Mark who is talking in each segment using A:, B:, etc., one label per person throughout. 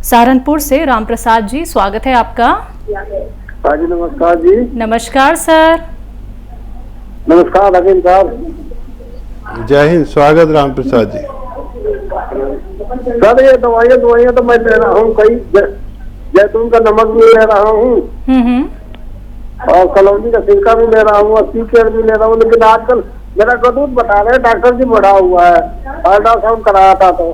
A: सहारनपुर से राम प्रसाद जी, स्वागत है आपका।
B: हाँ जी, नमस्कार जी।
A: नमस्कार सर।
B: नमस्कार अरविंद साहब।
C: जय हिंद, स्वागत राम प्रसाद जी।
B: सर ये दवाइयाँ तो मैं ले रहा हूँ, कई जैतून का नमक भी ले रहा हूँ और कलौंजी का सिरका भी ले रहा हूँ और सीकेर भी ले रहा हूँ, लेकिन आजकल मेरा गदूद बता रहे डॉक्टर जी बढ़ा हुआ है। अल्ट्रासाउंड कराया था तो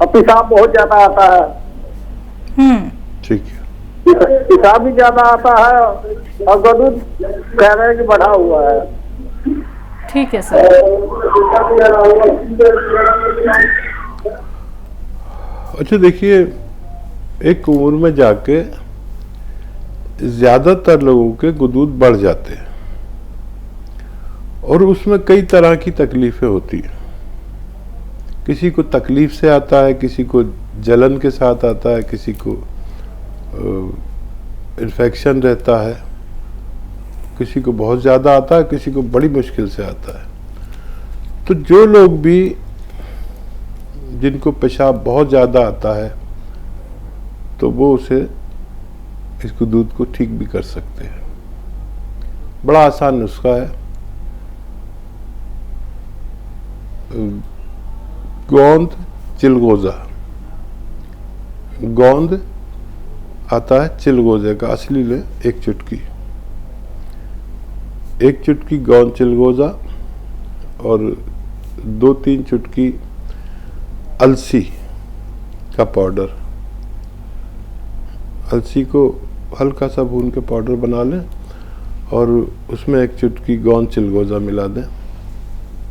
B: पेशाब बहुत ज्यादा आता है।
C: ठीक है।
B: पेशाब भी ज्यादा आता है और गदूद कह रहे हैं कि बढ़ा हुआ है।
A: ठीक है सर।
C: अच्छा देखिए, एक उम्र में जाके ज्यादातर लोगों के गुदूद बढ़ जाते हैं और उसमें कई तरह की तकलीफें होती हैं। किसी को तकलीफ से आता है, किसी को जलन के साथ आता है, किसी को इन्फेक्शन रहता है, किसी को बहुत ज़्यादा आता है, किसी को बड़ी मुश्किल से आता है। तो जो लोग भी जिनको पेशाब बहुत ज़्यादा आता है तो वो उसे इस गुदूद को ठीक भी कर सकते हैं। बड़ा आसान नुस्खा है। गोंद चिलगोजा, गोंद आता है चिलगोजे का, असली ले एक चुटकी गोंद चिलगोजा और 2-3 चुटकी अलसी का पाउडर। अलसी को हल्का सा भून के पाउडर बना लें और उसमें 1 चुटकी गोंद चिलगोजा मिला दें।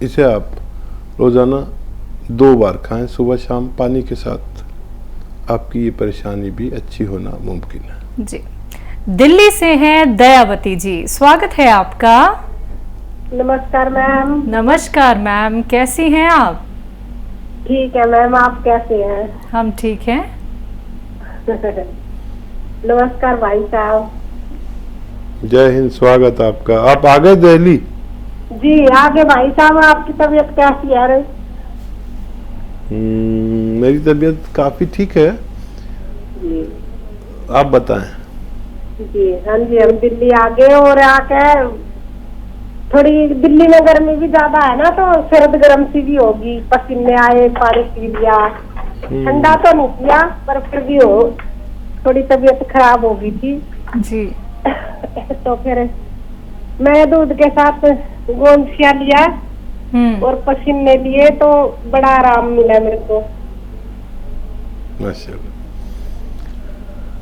C: इसे आप रोज़ाना 2 बार खाएं, सुबह शाम, पानी के साथ। आपकी ये परेशानी भी अच्छी होना मुमकिन है
A: जी। दिल्ली से हैं दयावती जी, स्वागत है आपका।
D: नमस्कार मैम।
A: नमस्कार मैम, कैसी हैं आप?
D: ठीक है मैम, आप कैसे हैं?
A: हम ठीक हैं।
D: नमस्कार भाई साहब।
C: जय हिंद, स्वागत आपका। आप आ गए दिल्ली?
D: जी आगे भाई साहब, आपकी तबीयत कैसी है?
C: मेरी तबीयत काफी ठीक है
D: जी।
C: आप बताएं।
D: जी हाँ जी, हम दिल्ली आ गए और आके थोड़ी दिल्ली में गर्मी भी ज्यादा है ना, तो सर्द गर्म सी भी होगी। पसीने आए, पानी पी लिया, ठंडा तो नहीं पिया पर फिर भी हो थोड़ी तबीयत खराब हो गई थी
A: जी।
D: तो फिर मैं दूध के साथ गोंदसिया लिया और पसीने लिए तो बड़ा आराम मिला मेरे को।
C: माशाल्लाह।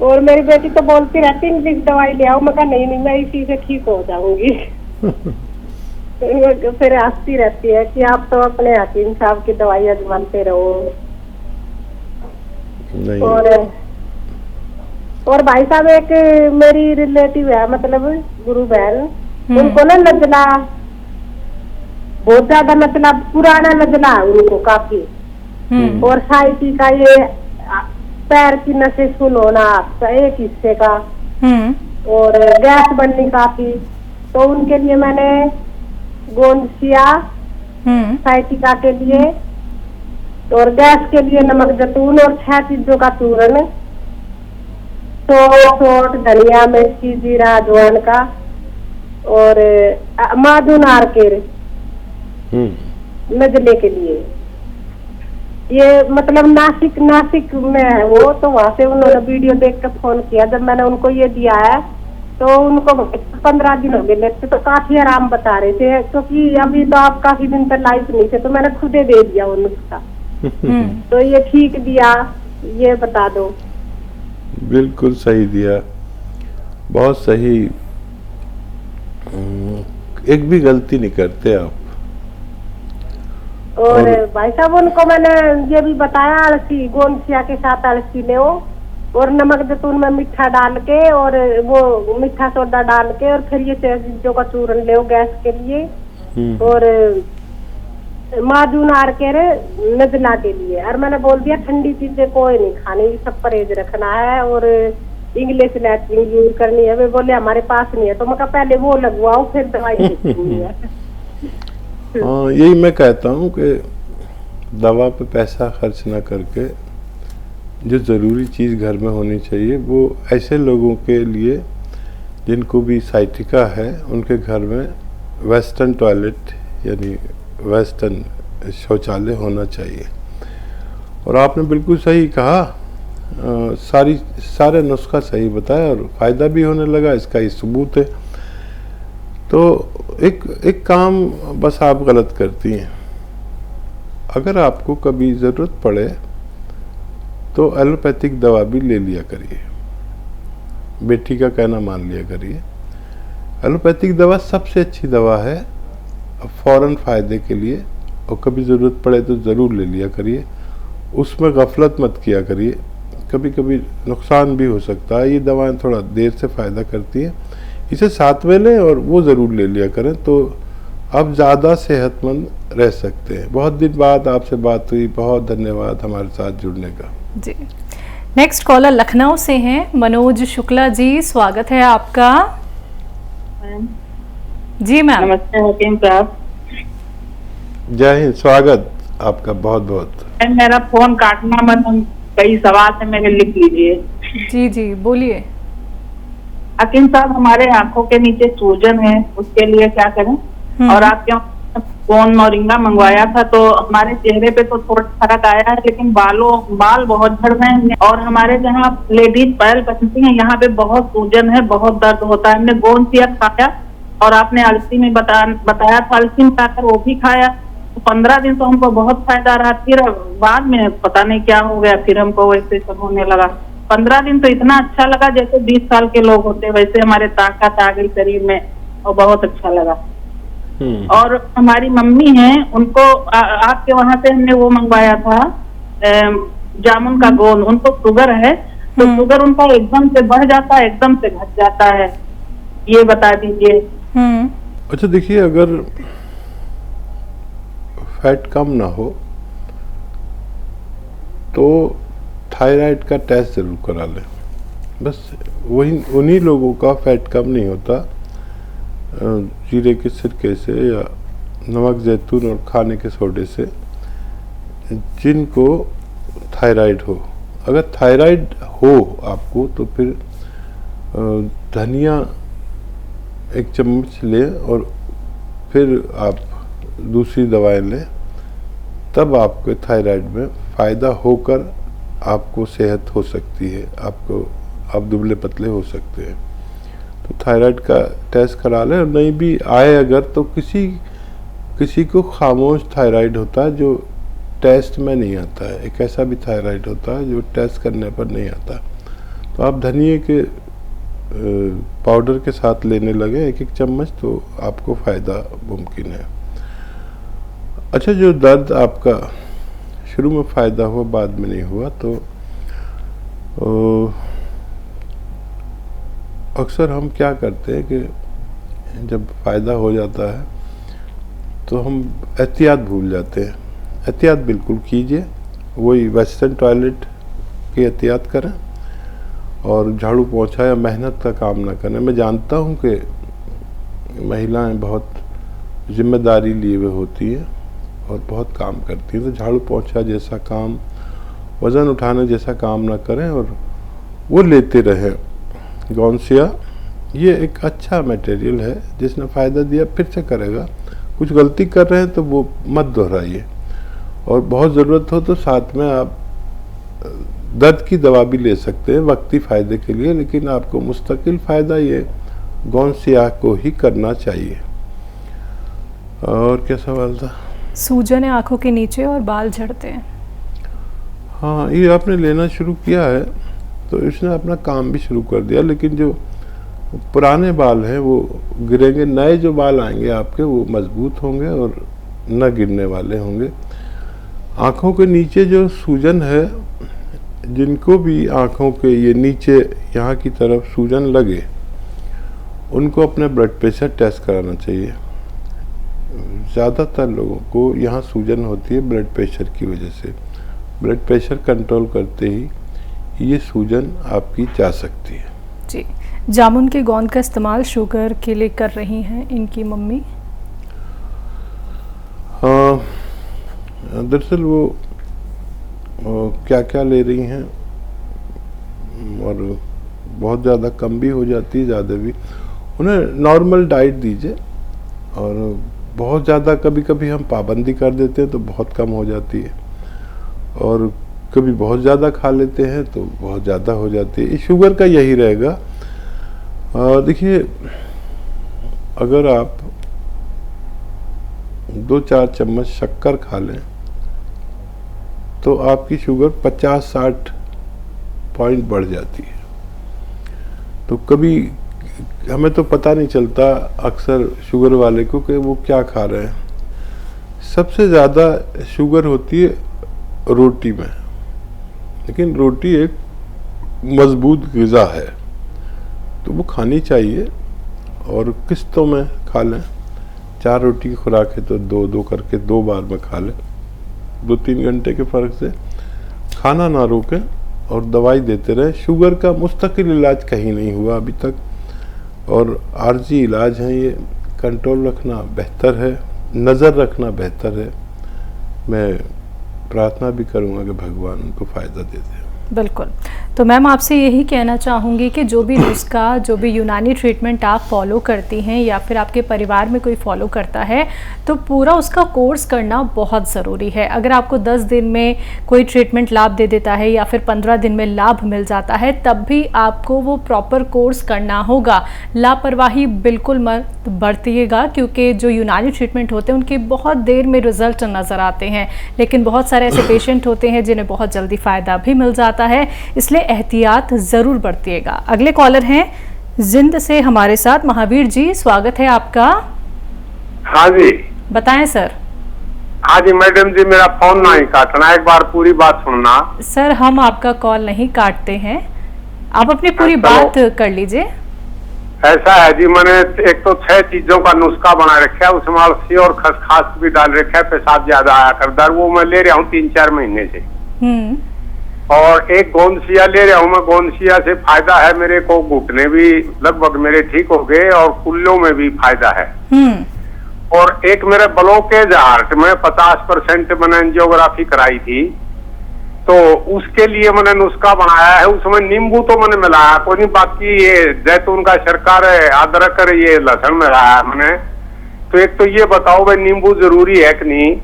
D: और मेरी बेटी तो बोलती रहती इंग्लिश दवाई ले आओ, मैं कहा नहीं मैं इसी से ठीक हो जाऊंगी। फिर हंसती रहती है कि आप तो अपने हकीम साहब की दवाई आजमाते रहो।
C: नहीं।
D: और भाई साहब, एक मेरी रिलेटिव है, मतलब गुरु बहन, उनको ना नजला बहुत ज्यादा, मतलब पुराना नजला है उनको काफी। और साइटी का ये पैर की नसें सुन होना एक हिस्से का, और गैस बननी काफी। तो उनके लिए मैंने गोंदसिया, साइटिका के लिए और गैस के लिए नमक जैतून और 6 चीजों का चूर्ण, सौंठ, धनिया, मिर्ची, जीरा, अजवाइन का और माधुनार के नजले के लिए। ये मतलब नासिक में है वो, तो वहां से उन्होंने वीडियो देख कर फोन किया। जब मैंने उनको ये दिया है तो उनको 15 दिन हो गए लेते, तो काफी आराम बता रहे थे, क्योंकि अभी तो आप काफी दिन तक लाइफ नहीं थे, तो मैंने खुद ही दे दिया वो नुस्खा। तो ये ठीक दिया, ये बता दो।
C: बिल्कुल सही दिया, बहुत सही। एक भी गलती नहीं करते आप।
D: और भाई साहब, उनको मैंने ये भी बताया, अलसी गोंदसिया के साथ अलसी ले और नमक जैतून में मीठा डाल के और वो मीठा सोडा डाल के और फिर ये 6 चीजों का चूर्ण ले गैस के लिए, और माजूनार के नजला के लिए। और मैंने बोल दिया ठंडी चीजें कोई नहीं खानी, सब परहेज रखना है और इंग्लिश लैट्रिन यूज करनी है। वे बोले हमारे पास नहीं है, तो मैं कहा पहले वो लगवाओ फिर दवाई देनी है।
C: हाँ, यही मैं कहता हूँ कि दवा पे पैसा खर्च ना करके जो ज़रूरी चीज़ घर में होनी चाहिए वो ऐसे लोगों के लिए जिनको भी साइटिका है, उनके घर में वेस्टर्न टॉयलेट यानी वेस्टर्न शौचालय होना चाहिए। और आपने बिल्कुल सही कहा, सारे नुस्खा सही बताया और फ़ायदा भी होने लगा, इसका ये सबूत है। तो एक काम बस आप गलत करती हैं। अगर आपको कभी ज़रूरत पड़े तो एलोपैथिक दवा भी ले लिया करिए, बेटी का कहना मान लिया करिए। एलोपैथिक दवा सबसे अच्छी दवा है फ़ौरन फ़ायदे के लिए, और कभी ज़रूरत पड़े तो ज़रूर ले लिया करिए। उसमें गफलत मत किया करिए, कभी कभी नुकसान भी हो सकता है। ये दवाएं थोड़ा देर से फ़ायदा करती हैं, इसे साथ में लें और वो ज़रूर ले लिया करें, तो आप ज़्यादा सेहतमंद रह सकते हैं। बहुत दिन बाद आपसे बात हुई, बहुत धन्यवाद हमारे साथ जुड़ने का। जी।
A: नेक्स्ट कॉलर लखनऊ से हैं मनोज शुक्ला जी, स्वागत है आपका। जी मैम।
E: नमस्ते हकीम साहब।
C: जय हिंद, स्वागत आपका बहुत बहुत।
E: मेरा फोन काटना मत, कई सवाल है मेरे, लिख लीजिए।
A: जी जी बोलिए।
E: हकीम साहब, हमारे आंखों के नीचे सूजन है, उसके लिए क्या करें? और आपके फोन मोरिंगा मंगवाया था तो हमारे चेहरे पे तो थोड़ा फर्क आया है, लेकिन बाल बहुत झड़ रहे हैं। और हमारे जहाँ लेडीज पैर पहनती हैं यहाँ पे बहुत सूजन है, बहुत दर्द होता है। हमने गोंद सिया खाया और आपने अलसी में बताया था, अलसी में खाकर वो भी खाया। 15 दिन तो हमको बहुत फायदा रहा, फिर बाद में पता नहीं क्या हो गया, फिर हमको वैसे सब होने लगा। 15 दिन तो इतना अच्छा लगा जैसे 20 साल के लोग होते, वैसे हमारे ताकत आ गई शरीर में और बहुत अच्छा लगा। और हमारी मम्मी हैं, उनको आपके वहां से हमने वो मंगवाया था जामुन का गोंद। उनको शुगर है तो शुगर उनका एकदम से बढ़ जाता है, एकदम से घट जाता है, ये बता दीजिए।
C: अच्छा देखिए, अगर फैट कम ना हो तो थायराइड का टेस्ट जरूर करा लें। बस उन्हीं लोगों का फैट कम नहीं होता जीरे के सिरके से या नमक जैतून और खाने के सोडे से, जिनको थायराइड हो। अगर थायराइड हो आपको तो फिर धनिया 1 चम्मच लें और फिर आप दूसरी दवाएं लें, तब आपके थायराइड में फ़ायदा होकर आपको सेहत हो सकती है, आप दुबले पतले हो सकते हैं। तो थायराइड का टेस्ट करा लें, और नहीं भी आए अगर तो किसी को खामोश थायराइड होता है जो टेस्ट में नहीं आता है। एक ऐसा भी थायराइड होता है जो टेस्ट करने पर नहीं आता। तो आप धनिए के पाउडर के साथ लेने लगे 1-1 चम्मच, तो आपको फ़ायदा मुमकिन है। अच्छा, जो दर्द आपका शुरू में फ़ायदा हुआ बाद में नहीं हुआ, तो अक्सर हम क्या करते हैं कि जब फ़ायदा हो जाता है तो हम एहतियात भूल जाते हैं। एहतियात बिल्कुल कीजिए, वही वेस्टर्न टॉयलेट की एहतियात करें और झाड़ू पोंछा या मेहनत का काम ना करें। मैं जानता हूँ कि महिलाएं बहुत जिम्मेदारी लिए हुए होती हैं और बहुत काम करती हैं, तो झाड़ू पोंछा जैसा काम, वज़न उठाने जैसा काम ना करें और वो लेते रहें। गौनसिया ये एक अच्छा मटेरियल है, जिसने फ़ायदा दिया फिर से करेगा। कुछ गलती कर रहे हैं तो वो मत दोहराइए, और बहुत ज़रूरत हो तो साथ में आप दर्द की दवा भी ले सकते हैं वक्ती फ़ायदे के लिए, लेकिन आपको मुस्तकिल फ़ायदा ये गौनसिया को ही करना चाहिए। और क्या सवाल था?
A: सूजन है आंखों के नीचे और बाल झड़ते हैं।
C: हाँ, ये आपने लेना शुरू किया है तो इसने अपना काम भी शुरू कर दिया, लेकिन जो पुराने बाल हैं वो गिरेंगे, नए जो बाल आएंगे आपके वो मजबूत होंगे और न गिरने वाले होंगे। आँखों के नीचे जो सूजन है, जिनको भी आँखों के ये नीचे यहाँ की तरफ सूजन लगे, उनको अपने ब्लड प्रेशर टेस्ट कराना चाहिए। ज़्यादातर लोगों को यहाँ सूजन होती है ब्लड प्रेशर की वजह से। ब्लड प्रेशर कंट्रोल करते ही ये सूजन आपकी जा सकती है।
A: जी, जामुन के गोंद का इस्तेमाल शुगर के लिए कर रही हैं इनकी मम्मी।
C: हाँ, दरअसल वो क्या क्या ले रही हैं और बहुत ज़्यादा कम भी हो जाती है, ज़्यादा भी। उन्हें नॉर्मल डाइट दीजिए, और बहुत ज़्यादा कभी कभी हम पाबंदी कर देते हैं तो बहुत कम हो जाती है, और कभी बहुत ज़्यादा खा लेते हैं तो बहुत ज़्यादा हो जाती है। इस शुगर का यही रहेगा। देखिए, अगर आप 2-4 चम्मच शक्कर खा लें तो आपकी शुगर 50-60 पॉइंट बढ़ जाती है। तो कभी हमें तो पता नहीं चलता अक्सर शुगर वाले को कि वो क्या खा रहे हैं। सबसे ज़्यादा शुगर होती है रोटी में, लेकिन रोटी एक मजबूत ग़िज़ा है तो वो खानी चाहिए, और किस्तों में खा लें। 4 रोटी की खुराक है तो 2-2 करके 2 बार में खा लें। 2-3 घंटे के फ़र्क से खाना ना रोकें और दवाई देते रहें। शुगर का मुस्तकिल इलाज कहीं नहीं हुआ अभी तक, और आर्जी इलाज हैं ये। कंट्रोल रखना बेहतर है, नज़र रखना बेहतर है। मैं प्रार्थना भी करूँगा कि भगवान उनको फ़ायदा दे दे।
A: बिल्कुल। तो मैम आपसे यही कहना चाहूँगी कि जो भी नुस्खा, जो भी यूनानी ट्रीटमेंट आप फॉलो करती हैं या फिर आपके परिवार में कोई फॉलो करता है, तो पूरा उसका कोर्स करना बहुत ज़रूरी है। अगर आपको 10 दिन में कोई ट्रीटमेंट लाभ दे देता है या फिर 15 दिन में लाभ मिल जाता है, तब भी आपको वो प्रॉपर कोर्स करना होगा। लापरवाही बिल्कुल मत बरतिएगा, क्योंकि जो यूनानी ट्रीटमेंट होते हैं उनके बहुत देर में रिजल्ट नज़र आते हैं, लेकिन बहुत सारे ऐसे पेशेंट होते हैं जिन्हें बहुत जल्दी फ़ायदा भी मिल जाता है। इसलिए एहतियात ज़रूर बरतिएगा। अगले कॉलर हैं जिंद से हमारे साथ। महावीर जी, स्वागत है आपका।
B: हाँ जी,
A: बताएं सर।
B: हाँ जी मैडम जी, मेरा फोन नहीं काटना, एक बार पूरी बात सुनना।
A: सर, हम आपका कॉल नहीं काटते हैं, आप अपनी पूरी बात कर लीजिए।
B: ऐसा है जी, मैंने एक तो 6 चीजों का नुस्खा बना रखा है, उसमें अलसी और खसखस भी डाल रखा है। पेशाब ज्यादा आया करता है, वो मैं ले रहा हूँ 3-4 महीने से। और एक गोंदसिया ले रहा हूँ मैं। गोंदसिया से फायदा है मेरे को, घुटने भी लगभग मेरे ठीक हो गए और कुल्लों में भी फायदा है। और एक मेरे ब्लॉकेज हार्ट में 50% मैंने एंजियोग्राफी कराई थी, तो उसके लिए मैंने नुस्खा बनाया है। उसमें नींबू तो मैंने मिलाया कोई नहीं, बाकी ये जैतून का शर्कर है, अदरक और ये लहसुन मिलाया मैंने। तो एक तो ये बताओ भाई, नींबू जरूरी है कि नहीं?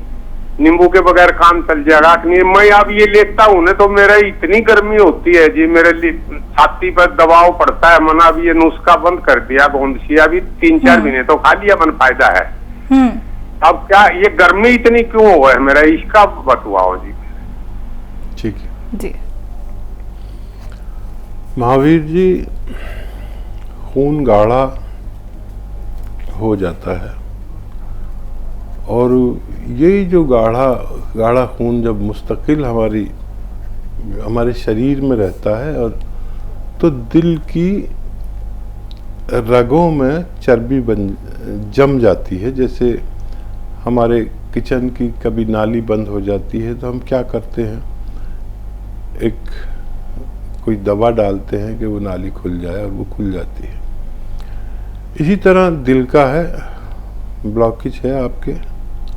B: नींबू के बगैर काम चल जाएगा कि नहीं? मैं अब ये लेता हूँ ना तो मेरा इतनी गर्मी होती है जी, मेरे लिए छाती पर दबाव पड़ता है। मैंने अब ये नुस्खा बंद कर दिया। गोंदसिया भी 3-4 महीने तो खा लिया, मन फायदा है। अब क्या ये गर्मी इतनी क्यों हुआ है मेरा, इसका बतवाओ जी।
C: ठीक है
A: जी।
C: महावीर जी, खून गाढ़ा हो जाता है, और यही जो गाढ़ा खून जब मुस्तकिल हमारे शरीर में रहता है, और तो दिल की रगों में चर्बी जम जाती है। जैसे हमारे किचन की कभी नाली बंद हो जाती है तो हम क्या करते हैं, कोई दवा डालते हैं कि वो नाली खुल जाए, और वो खुल जाती है। इसी तरह दिल का है, ब्लॉकेज है आपके,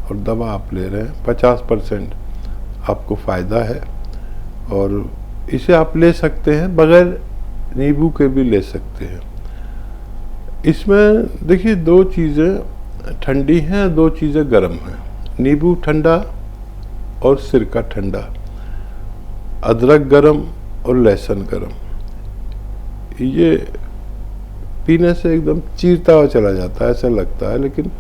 C: और दवा आप ले रहे हैं। 50% आपको फ़ायदा है, और इसे आप ले सकते हैं, बगैर नींबू के भी ले सकते हैं। इसमें देखिए 2 चीज़ें ठंडी हैं, 2 चीज़ें गर्म हैं। नींबू ठंडा और सिरका ठंडा, अदरक गरम और लहसुन गरम। ये पीने से एकदम चीरता हुआ चला जाता है, ऐसा लगता है, लेकिन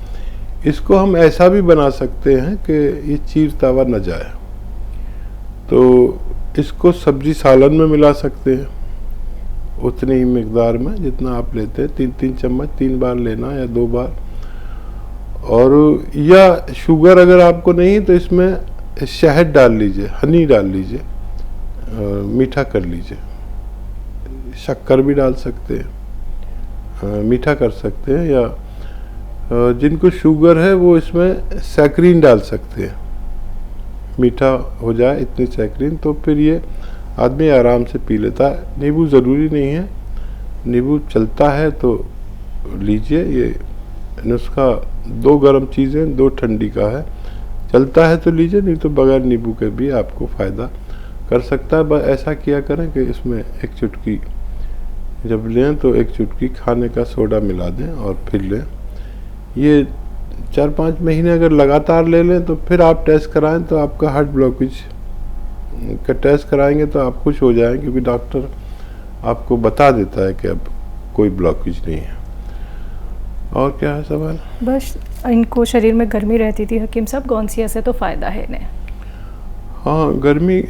C: इसको हम ऐसा भी बना सकते हैं कि ये चीरता हुआ न जाए। तो इसको सब्जी सालन में मिला सकते हैं, उतनी ही मिकदार में जितना आप लेते हैं। 3-3 चम्मच 3 बार लेना या 2 बार। और या शुगर अगर आपको नहीं तो इसमें शहद डाल लीजिए, हनी डाल लीजिए, मीठा कर लीजिए। शक्कर भी डाल सकते हैं, मीठा कर सकते हैं, या जिनको शुगर है वो इसमें सैकरीन डाल सकते हैं। मीठा हो जाए इतनी सैकरीन, तो फिर ये आदमी आराम से पी लेता है। नींबू ज़रूरी नहीं है, नींबू चलता है तो लीजिए। ये नुस्खा 2 गर्म चीज़ें 2 ठंडी का है, चलता है तो लीजिए, नहीं तो बगैर नींबू के भी आपको फ़ायदा कर सकता है। बस ऐसा किया करें कि इसमें एक चुटकी जब लें तो एक चुटकी खाने का सोडा मिला दें और फिर लें। ये 4-5 महीने अगर लगातार ले लें तो फिर आप टेस्ट कराएं, तो आपका हार्ट ब्लॉकेज का टेस्ट कराएंगे तो आप खुश हो जाएं, क्योंकि डॉक्टर आपको बता देता है कि अब कोई ब्लॉकेज नहीं है। और क्या है सवाल?
A: बस इनको शरीर में गर्मी रहती थी हकीम साहब, गौनसिया से तो फ़ायदा है इन्हें।
C: हाँ, गर्मी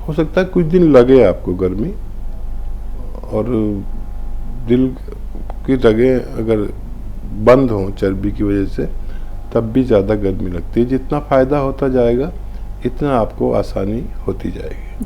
C: हो सकता है कुछ दिन लगे आपको गर्मी, और दिल की रगें अगर बंद हों चर्बी की वजह से तब भी ज़्यादा गर्मी लगती है। जितना फ़ायदा होता जाएगा इतना आपको आसानी होती जाएगी।
A: जी।